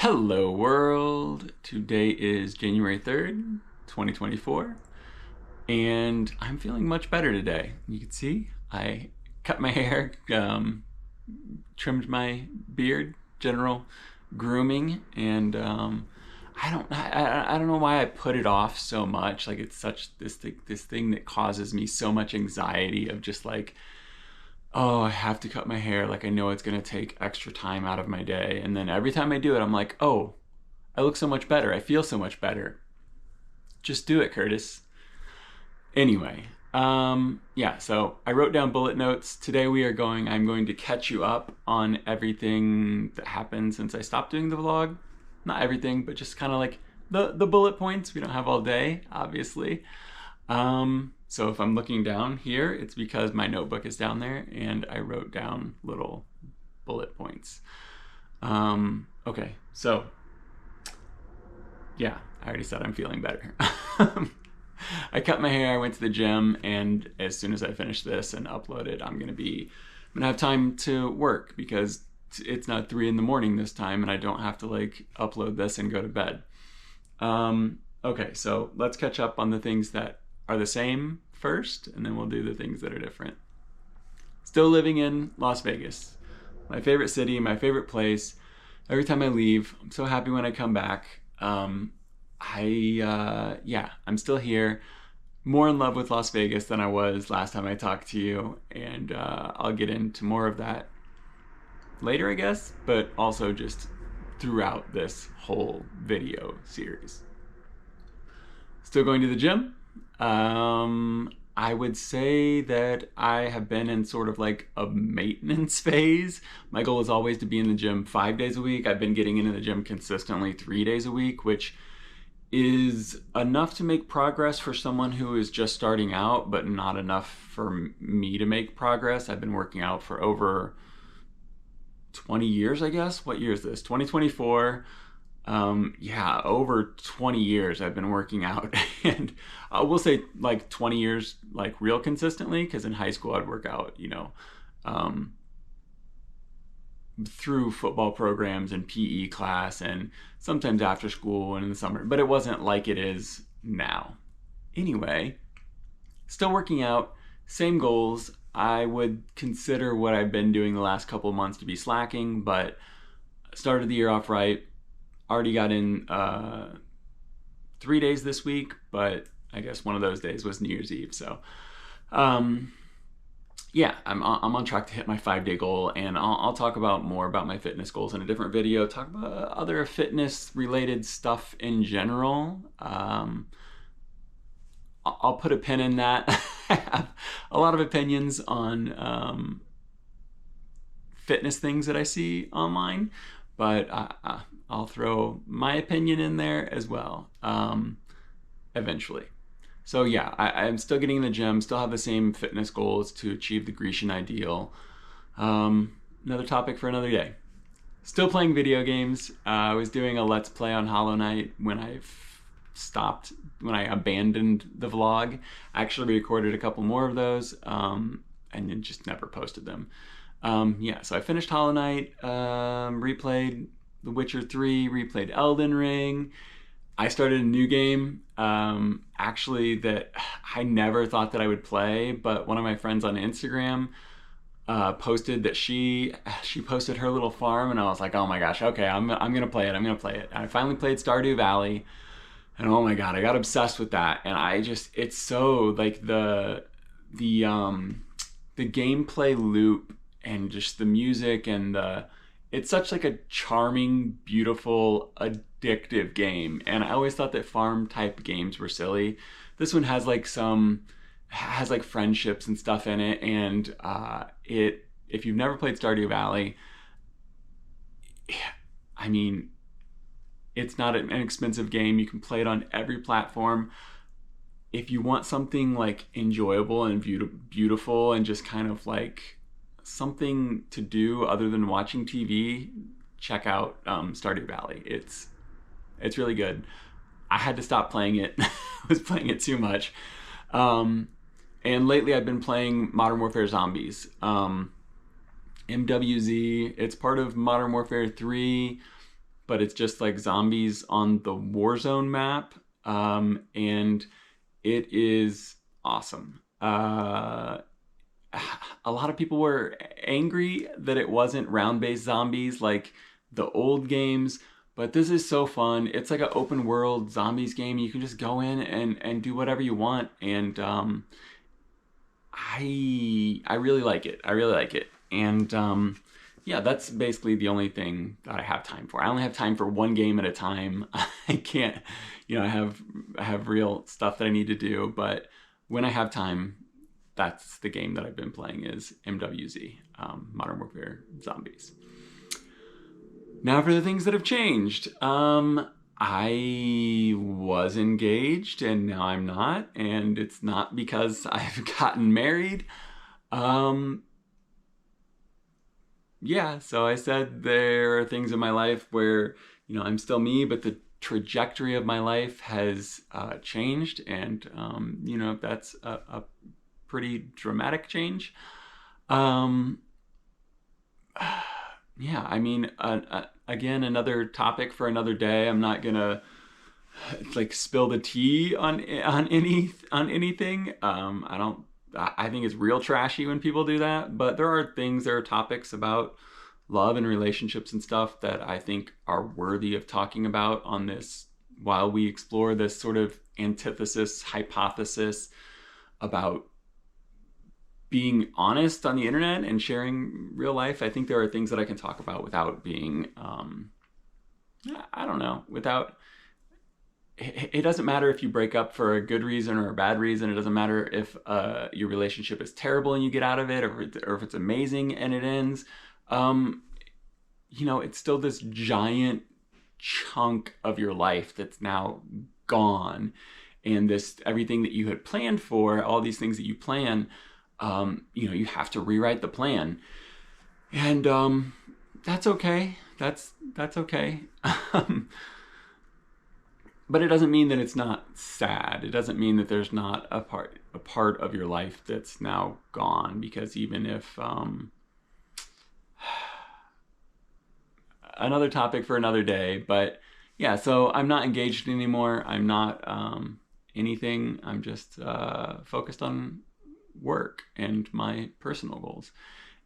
Hello world! Today is January 3rd, 2024, and I'm feeling much better today. You can see I cut my hair, trimmed my beard, general grooming, and I don't know why I put it off so much. Like it's such this thing that causes me so much anxiety of just like, oh, I have to cut my hair. Like I know it's gonna take extra time out of my day, and then every time I do it, I'm like, oh, I look so much better. I feel so much better. Just do it, Curtis. Anyway, yeah, so I wrote down bullet notes. Today I'm going to catch you up on everything that happened since I stopped doing the vlog. Not everything, but just kind of like the bullet points. We don't have all day, obviously. So if I'm looking down here, it's because my notebook is down there and I wrote down little bullet points. Okay, so yeah, I already said I'm feeling better. I cut my hair, I went to the gym, and as soon as I finish this and upload it, I'm gonna have time to work because it's not 3 in the morning this time and I don't have to like upload this and go to bed. Okay, so let's catch up on the things that are the same first, and then we'll do the things that are different. Still living in Las Vegas. My favorite city, my favorite place. Every time I leave, I'm so happy when I come back. Yeah, I'm still here. More in love with Las Vegas than I was last time I talked to you, and I'll get into more of that later, I guess, but also just throughout this whole video series. Still going to the gym. I would say that I have been in sort of like a maintenance phase. My goal is always to be in the gym 5 days a week. I've been getting into the gym consistently 3 days a week, which is enough to make progress for someone who is just starting out, but not enough for me to make progress. I've been working out for over 20 years, I guess. What year is this? 2024. Yeah, over 20 years I've been working out, and I will say like 20 years like real consistently, because in high school I'd work out, through football programs and PE class and sometimes after school and in the summer, but it wasn't like it is now. Anyway, still working out, same goals. I would consider what I've been doing the last couple of months to be slacking, but started the year off right. Already got in 3 days this week, but I guess one of those days was New Year's Eve. So yeah, I'm on track to hit my 5-day goal, and I'll talk about more about my fitness goals in a different video, talk about other fitness related stuff in general. I'll put a pin in that. I have a lot of opinions on fitness things that I see online, but I'll throw my opinion in there as well eventually. So yeah, I'm still getting in the gym, still have the same fitness goals to achieve the Grecian ideal. Another topic for another day. Still playing video games. I was doing a Let's Play on Hollow Knight when I abandoned the vlog. I actually recorded a couple more of those and then just never posted them. Yeah, so I finished Hollow Knight, replayed The Witcher 3, replayed Elden Ring. I started a new game, actually, that I never thought that I would play, but one of my friends on Instagram posted that she posted her little farm, and I was like, oh my gosh, okay, I'm gonna play it, I'm gonna play it. And I finally played Stardew Valley, and oh my god, I got obsessed with that, and it's so, like, the gameplay loop and just the music and it's such like a charming, beautiful, addictive game. And I always thought that farm type games were silly. This one has like friendships and stuff in it. And if you've never played Stardew Valley, I mean, it's not an inexpensive game. You can play it on every platform. If you want something like enjoyable and beautiful and just kind of like something to do other than watching TV, check out Stardew Valley. It's really good. I had to stop playing it. I was playing it too much. And lately I've been playing Modern Warfare Zombies. MWZ, it's part of Modern Warfare 3. but it's just like zombies on the Warzone map, and it is awesome. A lot of people were angry that it wasn't round-based zombies like the old games, but this is so fun. It's like an open world zombies game. You can just go in and do whatever you want, and I really like it. I really like it, and yeah, that's basically the only thing that I have time for. I only have time for one game at a time. I can't, I have real stuff that I need to do, but when I have time, that's the game that I've been playing is MWZ, Modern Warfare Zombies. Now for the things that have changed. I was engaged and now I'm not, and it's not because I've gotten married. Yeah, so I said there are things in my life where, I'm still me, but the trajectory of my life has changed, and, that's a pretty dramatic change. Yeah, I mean, again, another topic for another day. I'm not gonna like spill the tea on anything. I don't. I think it's real trashy when people do that. But there are topics about love and relationships and stuff that I think are worthy of talking about on this while we explore this sort of antithesis hypothesis about being honest on the internet and sharing real life. I think there are things that I can talk about without being, I don't know, without, it doesn't matter if you break up for a good reason or a bad reason. It doesn't matter if your relationship is terrible and you get out of it, or if it's amazing and it ends. It's still this giant chunk of your life that's now gone. And everything that you had planned for, all these things that you plan, you have to rewrite the plan, and that's okay. That's okay. But it doesn't mean that it's not sad. It doesn't mean that there's not a part of your life that's now gone. Because even if another topic for another day, but yeah. So I'm not engaged anymore. I'm not anything. I'm just focused on work and my personal goals.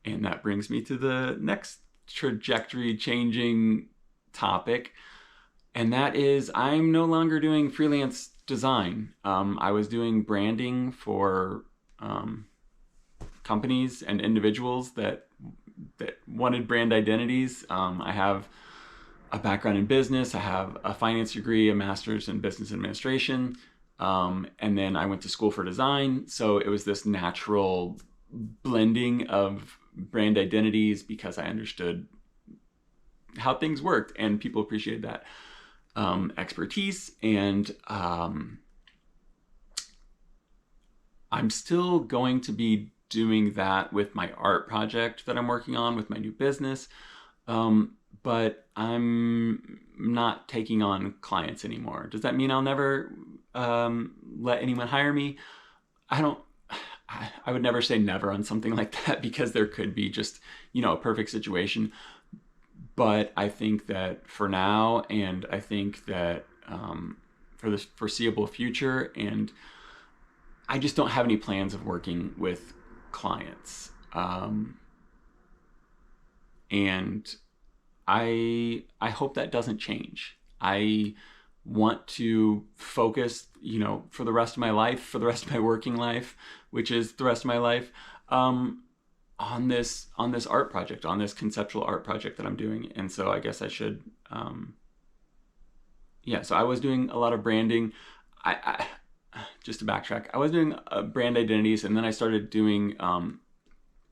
And that brings me to the next trajectory changing topic, and that is I'm no longer doing freelance design. I was doing branding for companies and individuals that wanted brand identities. I have a background in business. I have a finance degree, a master's in business administration. And then I went to school for design. So it was this natural blending of brand identities because I understood how things worked and people appreciated that expertise. And I'm still going to be doing that with my art project that I'm working on with my new business. But I'm not taking on clients anymore. Does that mean I'll never let anyone hire me? I would never say never on something like that, because there could be just, a perfect situation. But I think that for now, and I think that for the foreseeable future, and I just don't have any plans of working with clients. And I hope that doesn't change. I want to focus, for the rest of my life, for the rest of my working life, which is the rest of my life, on this art project, on this conceptual art project that I'm doing. And so I guess I should, so I was doing a lot of branding. I just to backtrack, I was doing brand identities, and then I started doing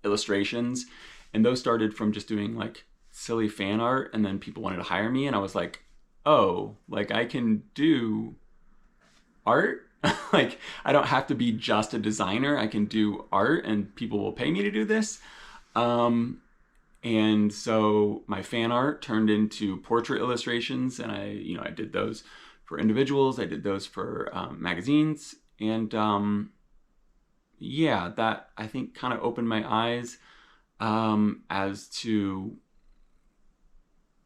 illustrations, and those started from just doing like silly fan art, and then people wanted to hire me, and I was like, oh, like I can do art. Like I don't have to be just a designer. I can do art and people will pay me to do this. And so my fan art turned into portrait illustrations, and I did those for individuals. I did those for magazines, and that I think kind of opened my eyes as to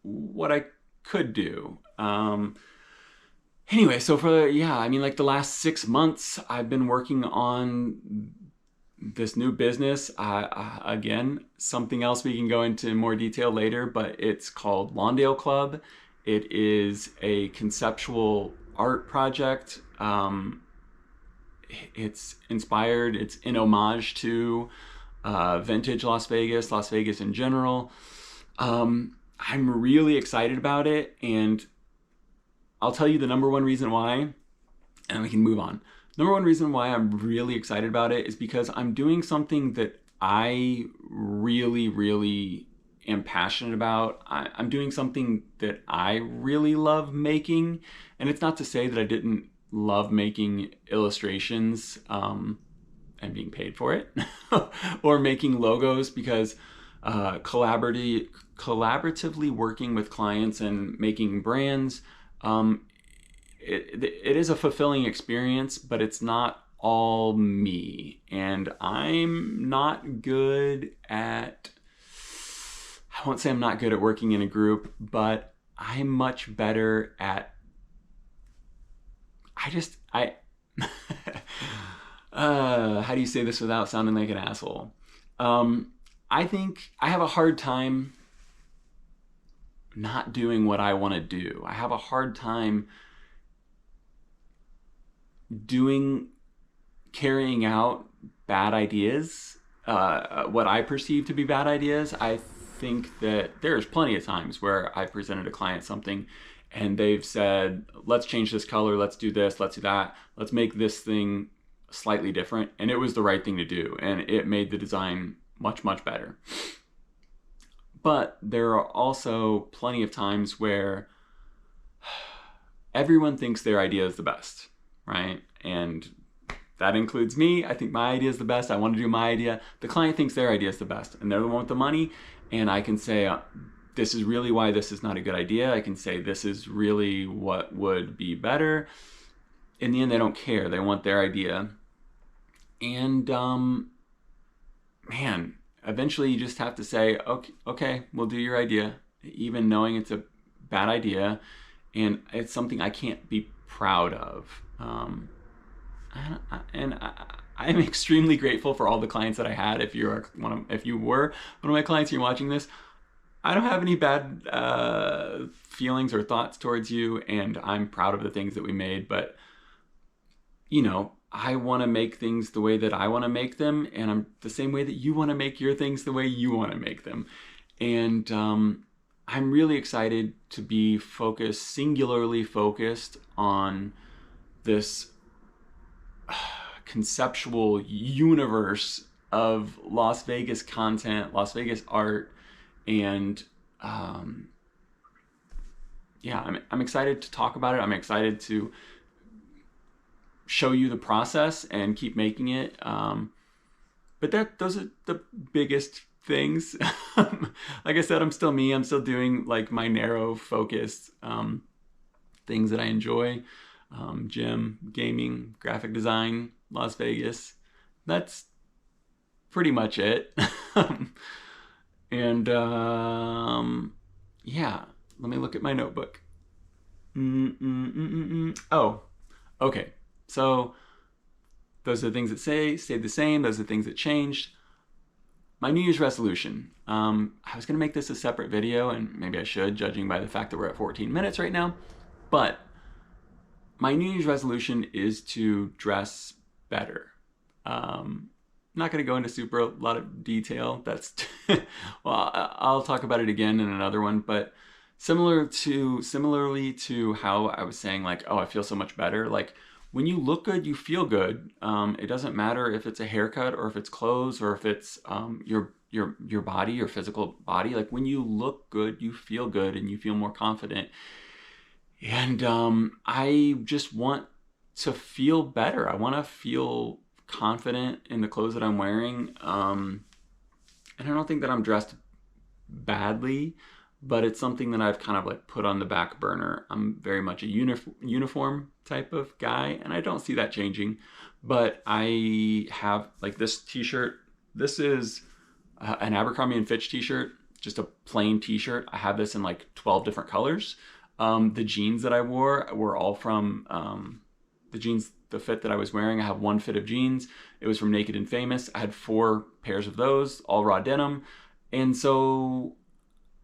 what I could do. Anyway, so I mean, like the last 6 months, I've been working on this new business. Again, something else we can go into more detail later, but it's called Lawndale Club. It is a conceptual art project. It's inspired, it's in homage to vintage Las Vegas in general. I'm really excited about it, and I'll tell you the number one reason why, and we can move on. Number one reason why I'm really excited about it is because I'm doing something that I really, really am passionate about. I'm doing something that I really love making, and it's not to say that I didn't love making illustrations and being paid for it, or making logos, because collaboratively working with clients and making brands, it is a fulfilling experience, but it's not all me. And I'm not good at, I won't say I'm not good at working in a group, but I'm much better at, how do you say this without sounding like an asshole? I think I have a hard time not doing what I want to do. I have a hard time carrying out bad ideas, what I perceive to be bad ideas. I think that there's plenty of times where I presented a client something and they've said, let's change this color, let's do this, let's do that, let's make this thing slightly different. And it was the right thing to do. And it made the design much, much better. But there are also plenty of times where everyone thinks their idea is the best, right? And that includes me. I think my idea is the best. I want to do my idea. The client thinks their idea is the best, and they're the one with the money. And I can say, this is really why this is not a good idea. I can say, this is really what would be better. In the end, they don't care. They want their idea. And man, eventually you just have to say, okay, we'll do your idea, even knowing it's a bad idea. And it's something I can't be proud of. And I'm extremely grateful for all the clients that I had. If you were one of my clients, you're watching this, I don't have any bad feelings or thoughts towards you, and I'm proud of the things that we made. But you know, I want to make things the way that I want to make them, and I'm the same way that you want to make your things the way you want to make them. And I'm really excited to be singularly focused on this conceptual universe of Las Vegas content, Las Vegas art, and I'm excited to talk about it. I'm excited to show you the process and keep making it. But those are the biggest things. Like I said, I'm still me. I'm still doing like my narrow focused things that I enjoy. Gym, gaming, graphic design, Las Vegas. That's pretty much it. And yeah, let me look at my notebook. Oh, okay. So those are the things that stayed the same. Those are the things that changed. My New Year's resolution. I was going to make this a separate video, and maybe I should, judging by the fact that we're at 14 minutes right now. But my New Year's resolution is to dress better. I'm not going to go into a lot of detail. That's well, I'll talk about it again in another one. But similarly to how I was saying, like, oh, I feel so much better. Like, when you look good, you feel good. It doesn't matter if it's a haircut or if it's clothes or if it's your body, your physical body. Like, when you look good, you feel good and you feel more confident. And I just want to feel better. I want to feel confident in the clothes that I'm wearing. And I don't think that I'm dressed badly, but it's something that I've kind of like put on the back burner. I'm very much a uniform type of guy, and I don't see that changing. But I have like this t-shirt. This is an Abercrombie & Fitch t-shirt, just a plain t-shirt. I have this in like 12 different colors. The jeans that I wore were all from the fit that I was wearing. I have one fit of jeans. It was from Naked and Famous. I had 4 pairs of those, all raw denim. And so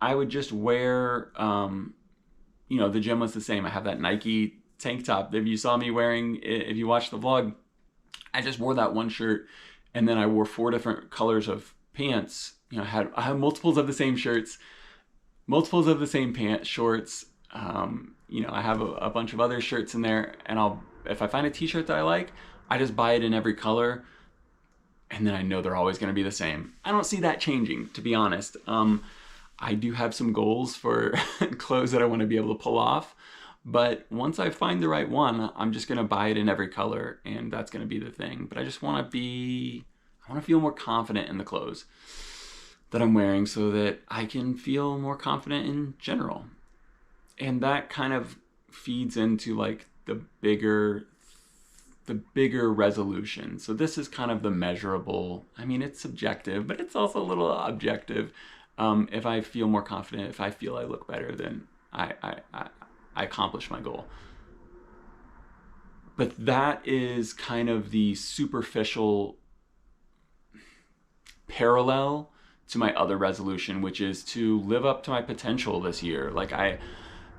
I would just wear, the gym was the same. I have that Nike tank top. If you saw me wearing, if you watched the vlog, I just wore that one shirt, and then I wore 4 different colors of pants. I had multiples of the same shirts, multiples of the same pants, shorts. I have a bunch of other shirts in there, and if I find a t-shirt that I like, I just buy it in every color, and then I know they're always going to be the same. I don't see that changing, to be honest. I do have some goals for clothes that I want to be able to pull off, but once I find the right one, I'm just going to buy it in every color, and that's going to be the thing. But I just want to feel more confident in the clothes that I'm wearing so that I can feel more confident in general. And that kind of feeds into like the bigger resolution. So this is kind of the measurable. I mean, it's subjective, but it's also a little objective. If I feel more confident, if I feel I look better, then I accomplish my goal. But that is kind of the superficial parallel to my other resolution, which is to live up to my potential this year. Like I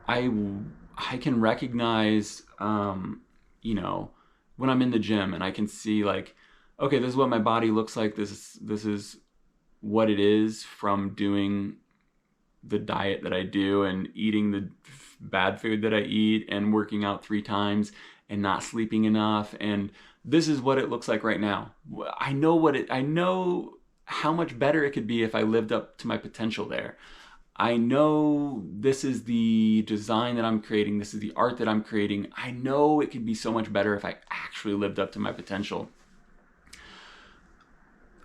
can recognize, when I'm in the gym and I can see like, okay, this is what my body looks like. This is what it is from doing the diet that I do and eating the bad food that I eat and working out 3 times and not sleeping enough. And this is what it looks like right now. I know how much better it could be if I lived up to my potential there. I know this is the design that I'm creating. This is the art that I'm creating. I know it could be so much better if I actually lived up to my potential.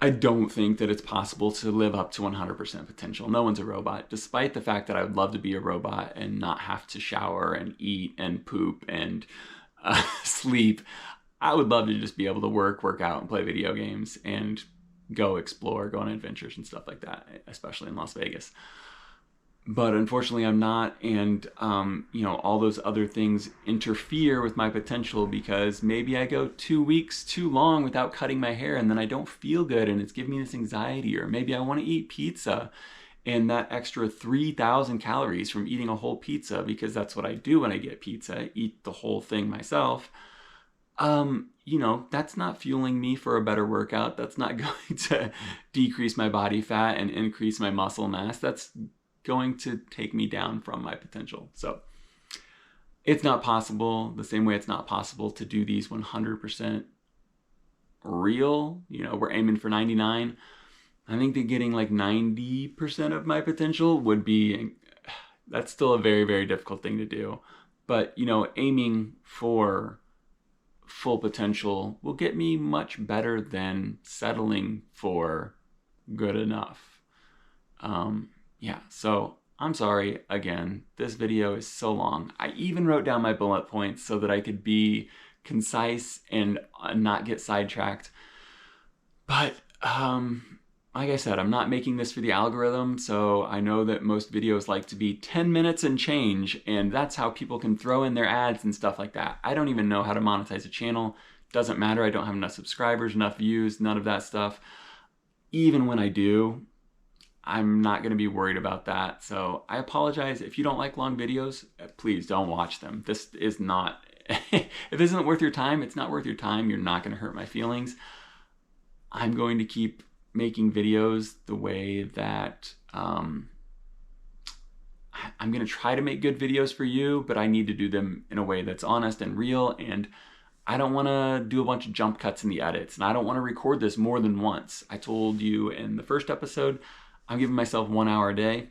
I don't think that it's possible to live up to 100% potential. No one's a robot, despite the fact that I would love to be a robot and not have to shower and eat and poop and sleep. I would love to just be able to work out and play video games and go explore, go on adventures and stuff like that, especially in Las Vegas. But unfortunately I'm not, and all those other things interfere with my potential because maybe I go 2 weeks too long without cutting my hair and then I don't feel good and it's giving me this anxiety. Or maybe I want to eat pizza and that extra 3,000 calories from eating a whole pizza, because that's what I do when I get pizza, eat the whole thing myself. That's not fueling me for a better workout. That's not going to decrease my body fat and increase my muscle mass. That's going to take me down from my potential. So it's not possible, the same way it's not possible to do these 100% real. We're aiming for 99. I think that getting like 90% of my potential that's still a very, very difficult thing to do. But, aiming for full potential will get me much better than settling for good enough. So I'm sorry, again, this video is so long. I even wrote down my bullet points so that I could be concise and not get sidetracked. But like I said, I'm not making this for the algorithm, so I know that most videos like to be 10 minutes and change, and that's how people can throw in their ads and stuff like that. I don't even know how to monetize a channel. Doesn't matter, I don't have enough subscribers, enough views, none of that stuff. Even when I do, I'm not going to be worried about that. So I apologize. If you don't like long videos, please don't watch them. This is not, if this isn't worth your time, it's not worth your time. You're not going to hurt my feelings. I'm going to keep making videos the way that I'm going to try to make good videos for you, but I need to do them in a way that's honest and real. And I don't want to do a bunch of jump cuts in the edits. And I don't want to record this more than once. I told you in the first episode, I'm giving myself 1 hour a day,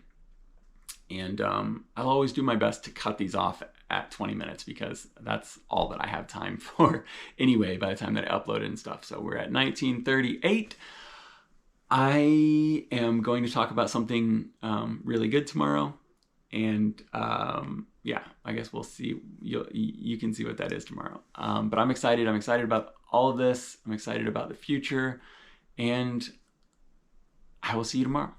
and I'll always do my best to cut these off at 20 minutes because that's all that I have time for anyway by the time that I upload it and stuff. So we're at 1938. I am going to talk about something really good tomorrow, and I guess we'll see. You can see what that is tomorrow. But I'm excited. I'm excited about all of this. I'm excited about the future, and I will see you tomorrow.